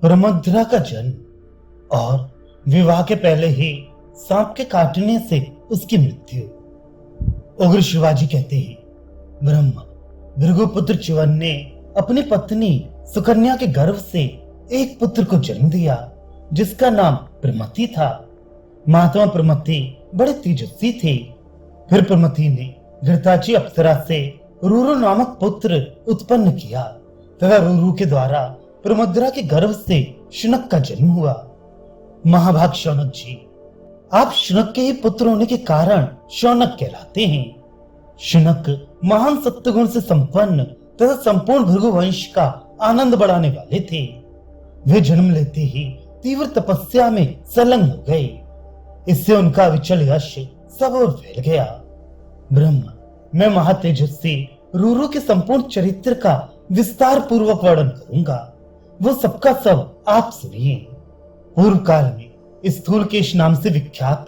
प्रमद्रा का जन्म और विवाह के पहले ही सांप के काटने से उसकी मृत्यु। उग्र शिवाजी कहते हैं, ब्रह्मा भृगुपुत्र च्यवन ने अपनी पत्नी सुकन्या के गर्भ से एक पुत्र को जन्म दिया जिसका नाम प्रमथि था। महात्मा प्रमथि बड़े तेजस्वी थे। फिर प्रमथि ने घृताची अप्सरा से रूरु नामक पुत्र उत्पन्न किया तथा रूरु के द्वारा प्रमद्रा के गर्भ से शुनक का जन्म हुआ। महाभाग शौनक जी, आप शुनक के ही पुत्र होने के कारण शौनक कहलाते हैं। शुनक महान सत्वगुण से संपन्न तथा संपूर्ण भृगु वंश का आनंद बढ़ाने वाले थे। वे जन्म लेते ही तीव्र तपस्या में संलग्न हो गए। इससे उनका विचल यश सब ओर फैल गया। ब्रह्मा, मैं महातेजस्वी रूरु के संपूर्ण चरित्र का विस्तार पूर्वक वर्णन करूंगा, वो सबका सब आप सुनिए। पूर्व काल में स्थूलकेश नाम से विख्यात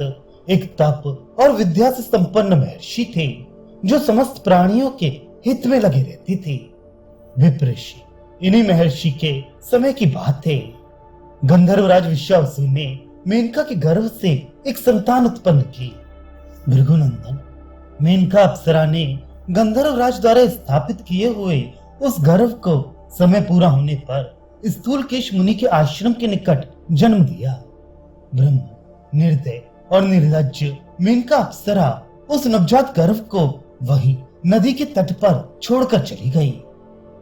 एक तप और विद्या से संपन्न महर्षि थे जो समस्त प्राणियों के हित में लगे रहते थे। विप्रषि, इन्हीं महर्षि के समय की बात है। गंधर्वराज विश्वावसु ने मेनका के गर्भ से एक संतान उत्पन्न की। भृगुनंदन, मेनका अप्सरा ने गंधर्वराज द्वारा स्थापित किए हुए उस गर्भ को समय पूरा होने पर स्थूलकेश मुनि के आश्रम के निकट जन्म दिया। ब्रह्मा, निर्दय और निर्लज्ज मेनका अप्सरा उस नवजात गर्भ को वही नदी के तट पर छोड़कर चली गई।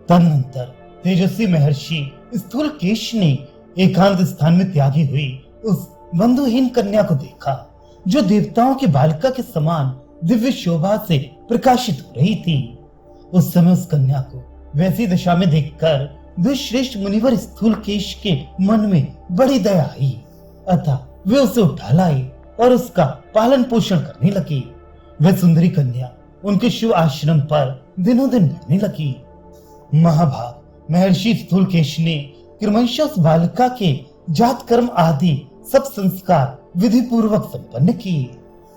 तदनंतर तेजस्वी महर्षि स्थूलकेश ने एकांत स्थान में त्यागी हुई उस बंधुहीन कन्या को देखा जो देवताओं की बालिका के समान दिव्य शोभा से प्रकाशित हो रही थी। उस समय उस कन्या को वैसी दशा में देखकर दुष्श्रेष्ठ मुनिवर स्थूलकेश के मन में बड़ी दया आई, अतः वे उसे उठा लाए और उसका पालन पोषण करने लगी। वह सुंदरी कन्या उनके शिव आश्रम पर दिनों दिन बढ़ने लगी। महाभाग, महर्षि स्थूलकेश ने क्रमशः उस बालिका के जात कर्म आदि सब संस्कार विधि पूर्वक संपन्न किए।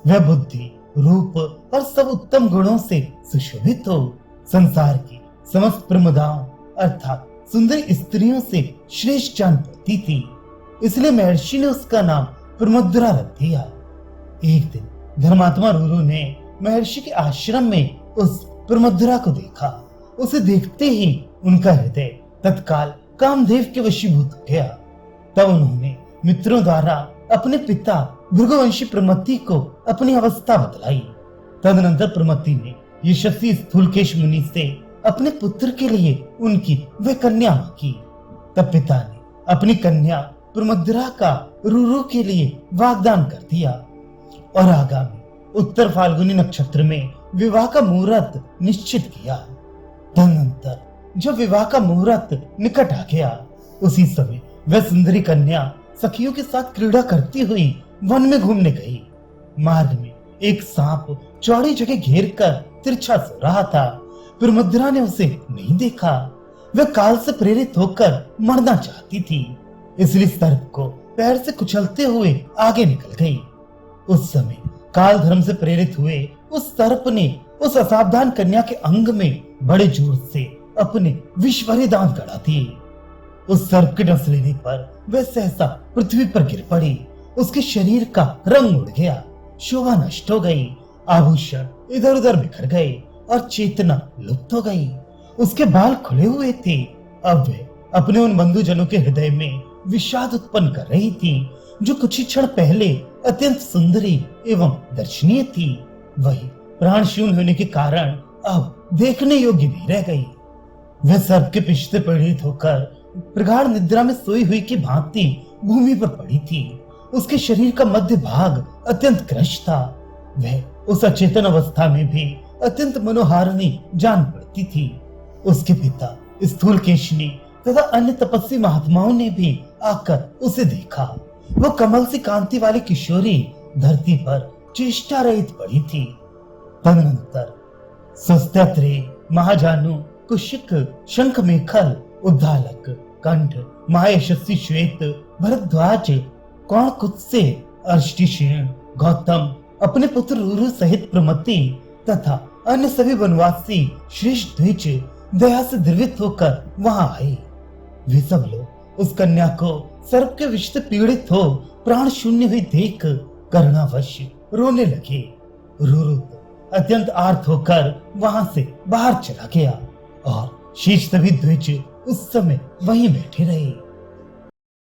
वह बुद्धि, रूप और सब उत्तम गुणों से सुशोभित हो संसार की समस्त प्रमदाओं अर्थात सुंदर स्त्रियों से श्रेष्ठ जान पड़ती थी। इसलिए महर्षि ने उसका नाम प्रमद्रा रख दिया। एक दिन धर्मात्मा रूरु ने महर्षि के आश्रम में उस प्रमद्रा को देखा। उसे देखते ही उनका हृदय तत्काल कामदेव के वशीभूत हो गया। तब उन्होंने मित्रों द्वारा अपने पिता भृगुवंशी प्रमथि को अपनी अवस्था बतलाई। तदनंतर प्रमथि ने यशस्वी स्थूलकेश मुनि से अपने पुत्र के लिए उनकी वह कन्या मांगी। तब पिता ने अपनी कन्या प्रमद्रा का रूरु के लिए वाग्दान कर दिया और आगामी उत्तर फाल्गुनी नक्षत्र में विवाह का मुहूर्त निश्चित किया। तदनंतर जब विवाह का मुहूर्त निकट आ गया, उसी समय वह सुंदरी कन्या सखियों के साथ क्रीड़ा करती हुई वन में घूमने गई। मार्ग में एक सांप चौड़ी जगह घेर कर तिरछा सो रहा था। प्रमद्रा ने उसे नहीं देखा। वह काल से प्रेरित होकर मरना चाहती थी, इसलिए सर्प को पैर से कुचलते हुए आगे निकल गई। उस समय काल धर्म से प्रेरित हुए उस सर्प ने उस असावधान कन्या के अंग में बड़े जोर से अपने विषभरे दांत गड़ा दिए। उस सर्प के डस लेने पर वह सहसा पृथ्वी पर गिर पड़ी। उसके शरीर का रंग उड़ गया, शोभा नष्ट हो गई, आभूषण इधर उधर बिखर गए और चेतना लुप्त हो गई। उसके बाल खुले हुए थे। अब वह अपने उन बंधुजनों के हृदय में विषाद उत्पन्न कर रही थी जो कुछ ही क्षण पहले अत्यंत सुंदरी एवं दर्शनीय थी। वही प्राण शून्य होने के कारण अब देखने योग्य नहीं रह गई। वह सर्प के पिष्ट से पीड़ित होकर प्रगाढ़ निद्रा में सोई हुई की भांति भूमि पर पड़ी थी। उसके शरीर का मध्य भाग अत्यंत क्रश था। वह उस अचेतन अवस्था में भी अत्यंत मनोहारिणी जान पड़ती थी। उसके पिता स्थूलकेश ने तथा अन्य तपस्वी महात्माओं ने भी आकर उसे देखा। वो कमल सी कांति वाली किशोरी धरती पर चेष्टा रहित पड़ी थी। तदनंतर स्वस्त्रे, महाजानु, कुशिक, शंख मेखल, उद्दालक, कंठ, महायशस्वी श्वेत, भरद्वाज, कौण कुत्से, अर्ष्टिशेन, गौतम अपने पुत्र रूरु सहित प्रमथि तथा अन्य सभी वनवासी श्रेष्ठ द्विज दया से द्रवित होकर वहां आए। वे सब लोग उस कन्या को सर्प के विष से पीड़ित हो प्राण शून्य हुई देख करुणावश रोने लगे। रुरुद अत्यंत आर्त होकर वहां से बाहर चला गया और शीश सभी द्विज उस समय वहीं बैठे रहे।